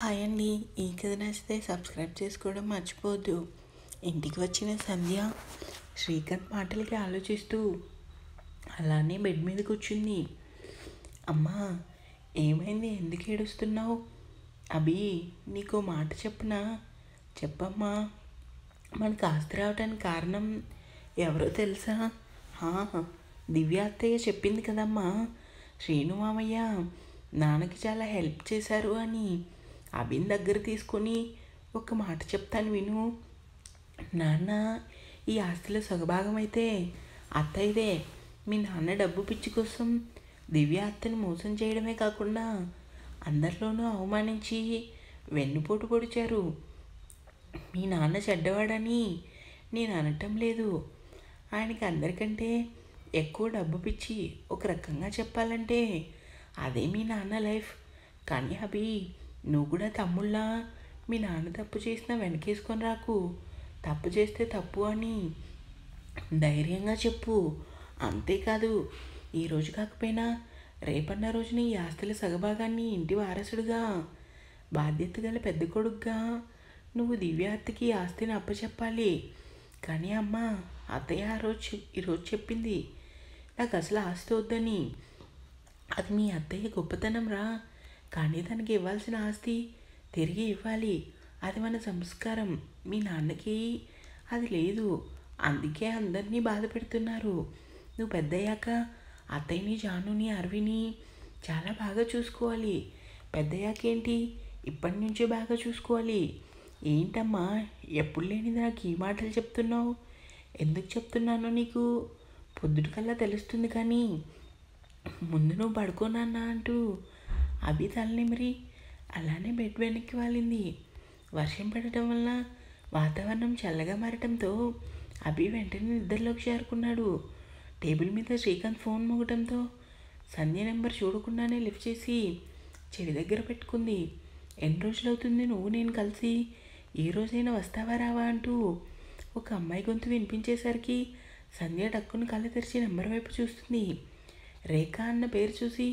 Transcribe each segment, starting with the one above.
Hi అండి. ఈ కథ నచ్చితే సబ్స్క్రైబ్ చేసుకోవడం మర్చిపోవద్దు. ఇంటికి వచ్చిన సంధ్య శ్రీకాంత్ మాటలకి ఆలోచిస్తూ అలానే బెడ్ మీద కూర్చుంది. అమ్మా, ఏమైంది? ఎందుకు ఏడుస్తున్నావు? అభి, నీకో మాట చెప్పనా? చెప్పమ్మా. మనకు ఆస్తి రావడానికి కారణం ఎవరో తెలుసా? హా, దివ్య అత్తయ్య చెప్పింది కదమ్మా. శ్రీను మామయ్య నాన్నకి చాలా హెల్ప్ చేశారు అని. అభిని దగ్గర తీసుకొని ఒక మాట చెప్తాను విను. నాన్న ఈ ఆస్తిలో సగభాగం అయితే అత్తయ్యదే. మీ నాన్న డబ్బు పిచ్చి కోసం దివ్య అత్తని మోసం చేయడమే కాకుండా అందరిలోనూ అవమానించి వెన్నుపోటు పొడిచారు. మీ నాన్న చెడ్డవాడని నేను అనటం లేదు. ఆయనకి అందరికంటే ఎక్కువ డబ్బు పిచ్చి. ఒక రకంగా చెప్పాలంటే అదే మీ నాన్న లైఫ్. కానీ అభి, నువ్వు కూడా తమ్ముళ్ళా మీ నాన్న తప్పు చేసినా వెనకేసుకొని రాకు. తప్పు చేస్తే తప్పు అని ధైర్యంగా చెప్పు. అంతేకాదు, ఈరోజు కాకపోయినా రేపన్న రోజున ఈ ఆస్తుల సగభాగాన్ని ఇంటి వారసుడుగా, బాధ్యత గల పెద్ద కొడుకుగా నువ్వు దివ్య అత్తకి ఈ ఆస్తిని అప్పచెప్పాలి. కానీ అమ్మ, అత్తయ్య ఈరోజు చెప్పింది నాకు అసలు ఆస్తి వద్దని. అది మీ అత్తయ్య గొప్పతనం రా. కానీ తనకి ఇవ్వాల్సిన ఆస్తి తిరిగి ఇవ్వాలి. అది మన సంస్కారం. మీ నాన్నకి అది లేదు. అందుకే అందరినీ బాధ పెడుతున్నారు. నువ్వు పెద్దయ్యాక అత్తయ్యని, జానుని, అరవిని చాలా బాగా చూసుకోవాలి. పెద్దయ్యాక ఏంటి, ఇప్పటి నుంచే బాగా చూసుకోవాలి. ఏంటమ్మా, ఎప్పుడు లేనిది నాకు ఈ మాటలు చెప్తున్నావు? ఎందుకు చెప్తున్నానో నీకు పొద్దుటికల్లా తెలుస్తుంది. కానీ ముందు నువ్వు పడుకోనన్నా అంటూ అభి తలనిమిరి అలానే బెడ్ వెనక్కి వాలింది. వర్షం పడటం వల్ల వాతావరణం చల్లగా మారటంతో అభి వెంటనే నిద్రలోకి చేరుకున్నాడు. టేబుల్ మీద శ్రీకాంత్ ఫోన్ మోగటంతో సంధ్య నెంబర్ చూడకుండానే లిఫ్ట్ చేసి చెవి దగ్గర పెట్టుకుంది. ఎన్ని రోజులవుతుంది నువ్వు నేను కలిసి? ఏ రోజైనా వస్తావా రావా అంటూ ఒక అమ్మాయి గొంతు వినిపించేసరికి సంధ్య డక్కును కళ్ళు తెరిచి నెంబర్ వైపు చూస్తుంది. రేఖ అన్న పేరు చూసి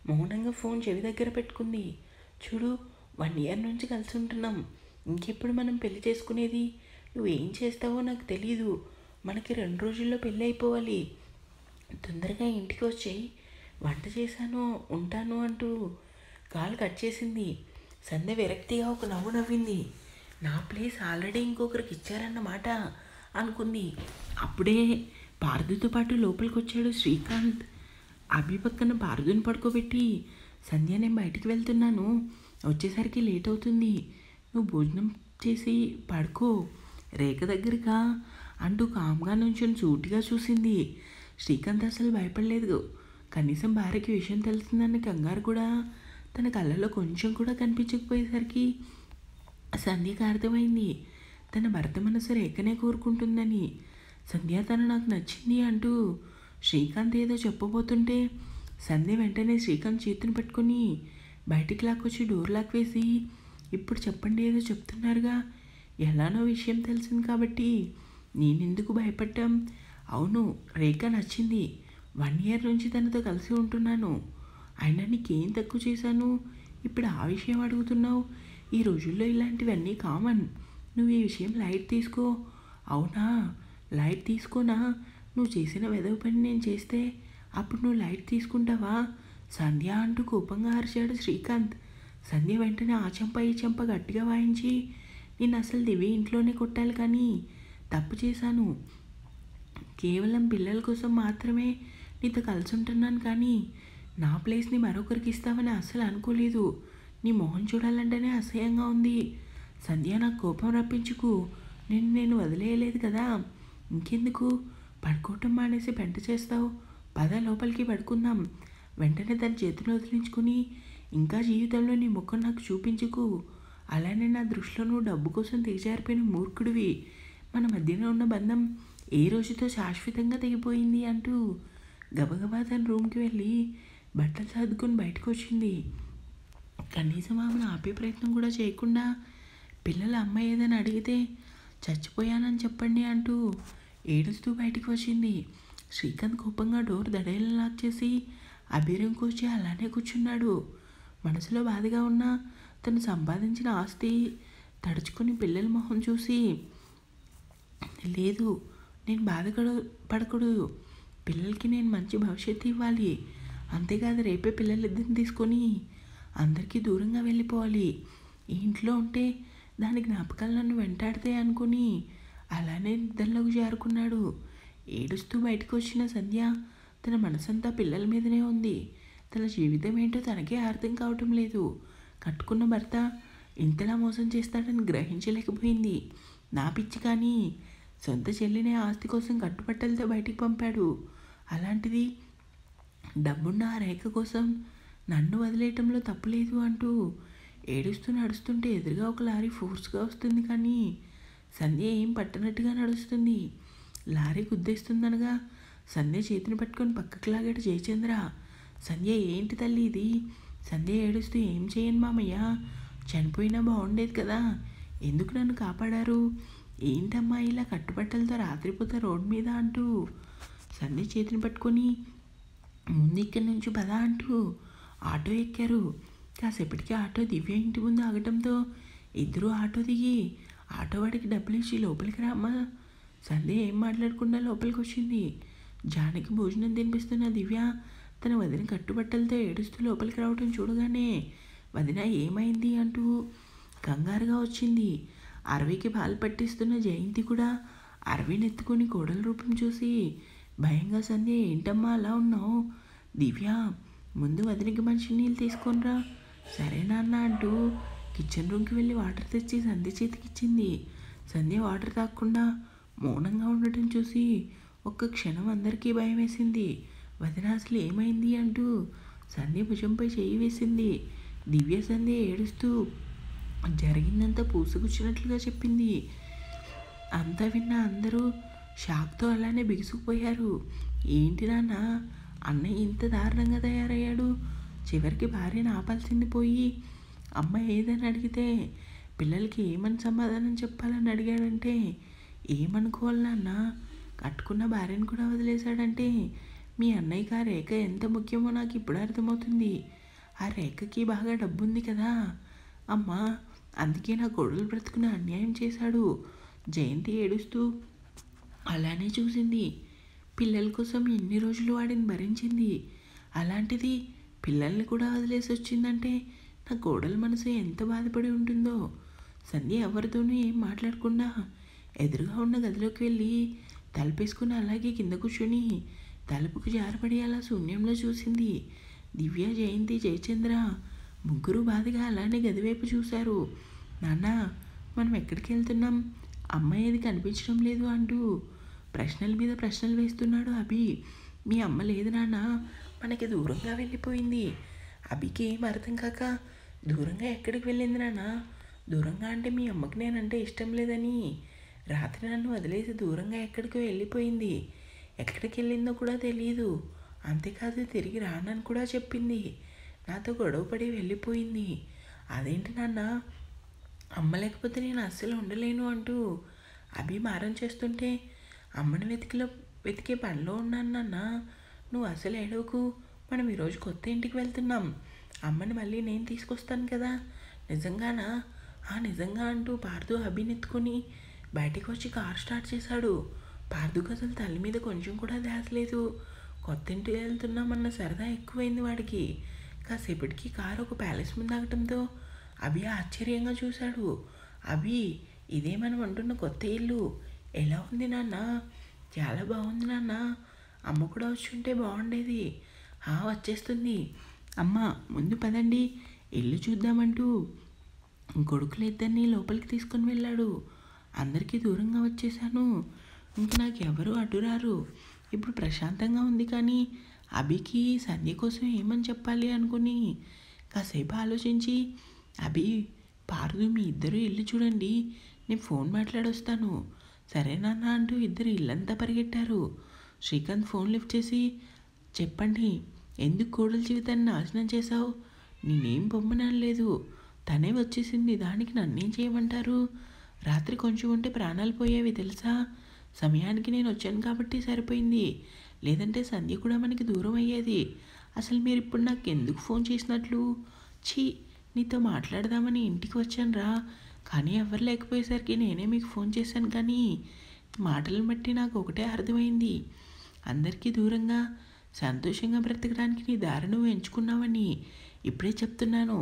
మౌనంగా ఫోన్ చెవి దగ్గర పెట్టుకుంది. చూడు, 1 year నుంచి కలిసి ఉంటున్నాం. ఇంకెప్పుడు మనం పెళ్లి చేసుకునేది? నువ్వేం చేస్తావో నాకు తెలీదు. మనకి 2 రోజుల్లో పెళ్ళి అయిపోవాలి. తొందరగా ఇంటికి వచ్చేయి. వంట చేశాను, ఉంటాను అంటూ కాల్ కట్ చేసింది. సంధ్య విరక్తిగా ఒక నవ్వు నవ్వింది. నా ప్లేస్ ఆల్రెడీ ఇంకొకరికి ఇచ్చారన్నమాట అనుకుంది. అప్పుడే పార్దుతో పాటు లోపలికి వచ్చాడు శ్రీకాంత్. అభి పక్కన పార్దుని పడుకోబెట్టి, సంధ్య నేను బయటికి వెళ్తున్నాను, వచ్చేసరికి లేట్ అవుతుంది, నువ్వు భోజనం చేసి పడుకో, రేఖ దగ్గరగా అంటూ కామ్గా నుంచొని సూటిగా చూసింది. శ్రీకాంత్ అసలు భయపడలేదు. కనీసం భార్యకి విషయం తెలిసిందన్న కంగారు కూడా తన కళ్ళలో కొంచెం కూడా కనిపించకపోయేసరికి సంధ్యకి అర్థమైంది తన భర్త మనసు రేఖనే కోరుకుంటుందని. సంధ్య తను నాకు నచ్చింది అంటూ శ్రీకాంత్ ఏదో చెప్పబోతుంటే సంధ్య వెంటనే శ్రీకాంత్ చేతిని పట్టుకొని బయటికి లాక్కొచ్చి డోర్ లాక్ వేసి, ఇప్పుడు చెప్పండి, ఏదో చెప్తున్నారుగా, ఎలానో విషయం తెలిసింది కాబట్టి నేనెందుకు భయపడ్డాం? అవును, రేఖ నచ్చింది. 1 year నుంచి తనతో కలిసి ఉంటున్నాను. అయినా నీకేం తక్కువ చేశాను? ఇప్పుడు ఆ విషయం అడుగుతున్నావు? ఈ రోజుల్లో ఇలాంటివన్నీ కామన్. నువ్వు ఈ విషయం లైట్ తీసుకో. అవునా, లైట్ తీసుకోనా? నువ్వు చేసిన వెధవ పని నేను చేస్తే అప్పుడు నువ్వు లైట్ తీసుకుంటావా? సంధ్య అంటూ కోపంగా అరిచాడు శ్రీకాంత్. సంధ్య వెంటనే ఆ చెంప ఈ చెంప గట్టిగా వాయించి, నేను అసలు దివ్య ఇంట్లోనే కొట్టాలి, కానీ తప్పు చేశాను. కేవలం పిల్లల కోసం మాత్రమే నీతో కలిసి ఉంటున్నాను, కానీ నా ప్లేస్ని మరొకరికి ఇస్తావని అస్సలు అనుకోలేదు. నీ మొహం చూడాలంటేనే అసహ్యంగా ఉంది. సంధ్య, నాకు కోపం రప్పించుకు. నేను వదిలేయలేదు కదా. ఇంకెందుకు పడుకోవటం మానేసి పెంట చేస్తావు? పద లోపలికి పడుకుందాం. వెంటనే తన చేతిని వదిలించుకుని, ఇంకా జీవితంలో నీ ముఖం నాకు చూపించుకు. అలానే నా దృష్టిలో నువ్వు డబ్బు కోసం దిగజారిపోయిన మూర్ఖుడివి. మన మధ్యన ఉన్న బంధం ఏ రోజుతో శాశ్వతంగా తెగిపోయింది అంటూ గబగబా తన రూమ్కి వెళ్ళి బట్టలు సర్దుకొని బయటకు వచ్చింది. కనీసం ఆమెను ఆపే ప్రయత్నం కూడా చేయకుండా, పిల్లల అమ్మ ఏదైనా అడిగితే చచ్చిపోయానని చెప్పండి అంటూ ఏడుస్తూ బయటికి వచ్చింది. శ్రీకాంత్ కోపంగా డోర్ దడేలా లాక్ చేసి అభిరంకి వచ్చి అలానే కూర్చున్నాడు. మనసులో బాధగా ఉన్నా తను సంపాదించిన ఆస్తి తడుచుకొని పిల్లల మొహం చూసి, లేదు నేను పడకూడదు, పిల్లలకి నేను మంచి భవిష్యత్తు ఇవ్వాలి, అంతేకాదు రేపే పిల్లలిద్దరిని తీసుకొని అందరికీ దూరంగా వెళ్ళిపోవాలి, ఈ ఇంట్లో ఉంటే దాని జ్ఞాపకాలు నన్ను వెంటాడితే అనుకుని అలానే నిద్రలోకి జారుకున్నాడు. ఏడుస్తూ బయటకు వచ్చిన సంధ్య తన మనసంతా పిల్లల మీదనే ఉంది. తన జీవితం ఏంటో తనకే అర్థం కావటం లేదు. కట్టుకున్న భర్త ఇంతలా మోసం చేస్తాడని గ్రహించలేకపోయింది. నా పిచ్చి కానీ సొంత చెల్లినే ఆస్తి కోసం కట్టుబట్టలతో బయటికి పంపాడు. అలాంటిది డబ్బున్న ఆ రేఖ కోసం నన్ను వదిలేయటంలో తప్పులేదు అంటూ ఏడుస్తూ నడుస్తుంటే ఎదురుగా ఒక లారీ ఫోర్స్గా వస్తుంది. కానీ సంధ్య ఏం పట్టనట్టుగా నడుస్తుంది. లారీ గుద్దేస్తుందనగా సంధ్య చేతిని పట్టుకొని పక్కకు లాగాడు జయచంద్ర. సంధ్య ఏంటి తల్లి ఇది? సంధ్య ఏడుస్తూ ఏం చేయను మామయ్య, చనిపోయినా బాగుండేది కదా, ఎందుకు నన్ను కాపాడారు, ఏంటమ్మా ఇలా కట్టుబట్టలతో రాత్రిపూట రోడ్డు మీద అంటూ సంధ్య చేతిని పట్టుకొని ముందు ఇక్కడి నుంచి పదా అంటూ ఆటో ఎక్కారు. కాసేపటికి ఆటో దివ్య ఇంటి ముందు ఆగటంతో ఇద్దరు ఆటో దిగి ఆటో వాడికి డబ్బులు ఇచ్చి లోపలికి రామ్మా. సంధ్య ఏం మాట్లాడకుండా లోపలికి వచ్చింది. జానకి భోజనం తినిపిస్తున్న దివ్య తన వదిన కట్టుబట్టలతో ఏడుస్తూ లోపలికి రావటం చూడగానే వదిన ఏమైంది అంటూ కంగారుగా వచ్చింది. అరవికి పాలు పట్టిస్తున్న జయంతి కూడా అరవిని ఎత్తుకొని కోడల రూపం చూసి భయంగా సంధ్య ఏంటమ్మా అలా ఉన్నావు, దివ్య ముందు వదినకి మంచి నీళ్ళు తీసుకొనిరా, సరే నాన్న అంటూ కిచెన్ రూమ్కి వెళ్ళి వాటర్ తెచ్చి సంధ్య చేతికిచ్చింది. సంధ్య వాటర్ తాగకుండా మౌనంగా ఉండటం చూసి ఒక్క క్షణం అందరికీ భయం వేసింది. వదిన అసలు ఏమైంది అంటూ సంధ్య భుజంపై చేయి వేసింది. దివ్య సంధ్య ఏడుస్తూ జరిగిందంతా పూసుగుచ్చినట్లుగా చెప్పింది. అంతా విన్న అందరూ షాక్తో అలానే బిగుసుకుపోయారు. ఏంటి నాన్న అన్నయ్య ఇంత దారుణంగా తయారయ్యాడు, చివరికి భార్యను ఆపాల్సింది పోయి అమ్మ ఏదని అడిగితే పిల్లలకి ఏమని సమాధానం చెప్పాలని అడిగాడంటే ఏమనుకోవాలి నాన్న, కట్టుకున్న భార్యను కూడా వదిలేశాడంటే మీ అన్నయ్యకి ఆ రేఖ ఎంత ముఖ్యమో నాకు ఇప్పుడు అర్థమవుతుంది. ఆ రేఖకి బాగా డబ్బుంది కదా అమ్మా, అందుకే నా కొడులు బ్రతుకుని అన్యాయం చేశాడు. జయంతి ఏడుస్తూ అలానే చూసింది. పిల్లల కోసం ఎన్ని రోజులు వాడిని భరించింది, అలాంటిది పిల్లల్ని కూడా వదిలేసి వచ్చిందంటే నా కోడల మనసు ఎంత బాధపడి ఉంటుందో. సంధ్య ఎవరితోనూ ఏం మాట్లాడకుండా ఎదురుగా ఉన్న గదిలోకి వెళ్ళి తలుపేసుకుని అలాగే కింద కూర్చొని తలుపుకు జారపడి అలా శూన్యంలో చూసింది. దివ్య, జయంతి, జయచంద్ర ముగ్గురు బాధగా అలానే గదివైపు చూశారు. నాన్న మనం ఎక్కడికి వెళ్తున్నాం, అమ్మ ఏది కనిపించడం లేదు అంటూ ప్రశ్నల మీద ప్రశ్నలు వేస్తున్నాడు అభి. మీ అమ్మ లేదు నాన్న, మనకి దూరంగా వెళ్ళిపోయింది. అభికి ఏం అర్థం కాక దూరంగా ఎక్కడికి వెళ్ళింది నాన్న, దూరంగా అంటే మీ అమ్మకి నేనంటే ఇష్టం లేదని రాత్రి నన్ను వదిలేసి దూరంగా ఎక్కడికో వెళ్ళిపోయింది, ఎక్కడికి వెళ్ళిందో కూడా తెలియదు, అంతేకాదు తిరిగి రానని కూడా చెప్పింది, నాతో గొడవపడి వెళ్ళిపోయింది. అదేంటి నాన్న, అమ్మ లేకపోతే నేను అస్సలు ఉండలేను అంటూ అభి మారం చేస్తుంటే అమ్మని వెతికే పనిలో ఉన్నాను నాన్న, నువ్వు అసలు ఏడవకు, మనం ఈరోజు కొత్త ఇంటికి వెళ్తున్నాం, అమ్మని మళ్ళీ నేను తీసుకొస్తాను కదా, నిజంగానా, నిజంగా అంటూ పార్దు అభిని ఎత్తుకొని బయటికి వచ్చి కారు స్టార్ట్ చేశాడు. పార్దుకు అసలు తల్లి మీద కొంచెం కూడా ధ్యాసలేదు. కొత్త ఇంటికి వెళ్తున్నామన్న సరదా ఎక్కువైంది వాడికి. కాసేపటికి కారు ఒక ప్యాలెస్ ముందు ఆగటంతో అభి ఆశ్చర్యంగా చూశాడు. అభి, ఇదే మనం అంటున్న కొత్త ఇల్లు, ఎలా ఉంది నాన్న, చాలా బాగుంది నాన్న, అమ్మ కూడా వచ్చి ఉంటే బాగుండేది, వచ్చేస్తుంది అమ్మ, ముందు పదండి ఇల్లు చూద్దామంటూ కొడుకులు ఇద్దరిని లోపలికి తీసుకొని వెళ్ళాడు. అందరికీ దూరంగా వచ్చేసాను, ఇంక నాకు ఎవరు అడ్డురారు, ఇప్పుడు ప్రశాంతంగా ఉంది. కానీ అభికి సంధ్య కోసం ఏమని చెప్పాలి అనుకుని కాసేపు ఆలోచించి, అభి, పార్దు మీ ఇద్దరు ఇల్లు చూడండి, నేను ఫోన్ మాట్లాడొస్తాను, సరేనన్నా అంటూ ఇద్దరు ఇల్లంతా పరిగెట్టారు. శ్రీకాంత్ ఫోన్ లిఫ్ట్ చేసి, చెప్పండి, ఎందుకు కోడల జీవితాన్ని నాశనం చేశావు, నేనేం పొమ్మనలేదు, తనే వచ్చేసింది, దానికి నన్నేం చేయమంటారు, రాత్రి కొంచెం ఉంటే ప్రాణాలు పోయేవి తెలుసా, సమయానికి నేను వచ్చాను కాబట్టి సరిపోయింది, లేదంటే సంధ్య కూడా మనకి దూరం అయ్యేది, అసలు మీరు ఇప్పుడు నాకు ఎందుకు ఫోన్ చేసినట్లు, ఛీ నీతో మాట్లాడదామని ఇంటికి వచ్చానురా, కానీ ఎవరు లేకపోయేసరికి నేనే మీకు ఫోన్ చేశాను. కానీ మాటలను బట్టి నాకు ఒకటే అర్థమైంది, అందరికీ దూరంగా సంతోషంగా బ్రతకడానికి నీ దారి నువ్వు ఎంచుకున్నావని. ఇప్పుడే చెప్తున్నాను,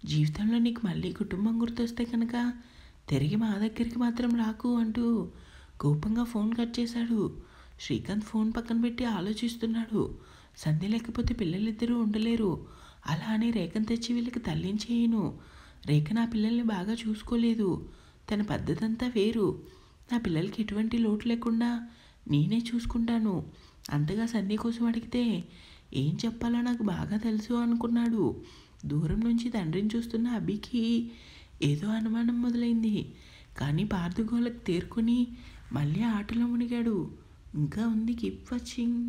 జీవితంలో నీకు మళ్ళీ కుటుంబం గుర్తొస్తే కనుక తిరిగి మా దగ్గరికి మాత్రం రాకు అంటూ కోపంగా ఫోన్ కట్ చేశాడు. శ్రీకాంత్ ఫోన్ పక్కన పెట్టి ఆలోచిస్తున్నాడు. సంధ్య లేకపోతే పిల్లలిద్దరూ ఉండలేరు. అలా అని రేఖను తెచ్చి వీళ్ళకి తల్లించేయను. రేఖ నా పిల్లల్ని బాగా చూసుకోలేదు. తన పద్ధతి అంతా వేరు. నా పిల్లలకి ఎటువంటి లోటు లేకుండా నేనే చూసుకుంటాను. అంతగా సంధ్య కోసం అడిగితే ఏం చెప్పాలో నాకు బాగా తెలుసు అనుకున్నాడు. దూరం నుంచి తండ్రిని చూస్తున్న అభికి ఏదో అనుమానం మొదలైంది. కానీ పార్థగోళకు తేరుకొని మళ్ళీ ఆటలో మునిగాడు. ఇంకా ఉంది, కీప్ వాచింగ్.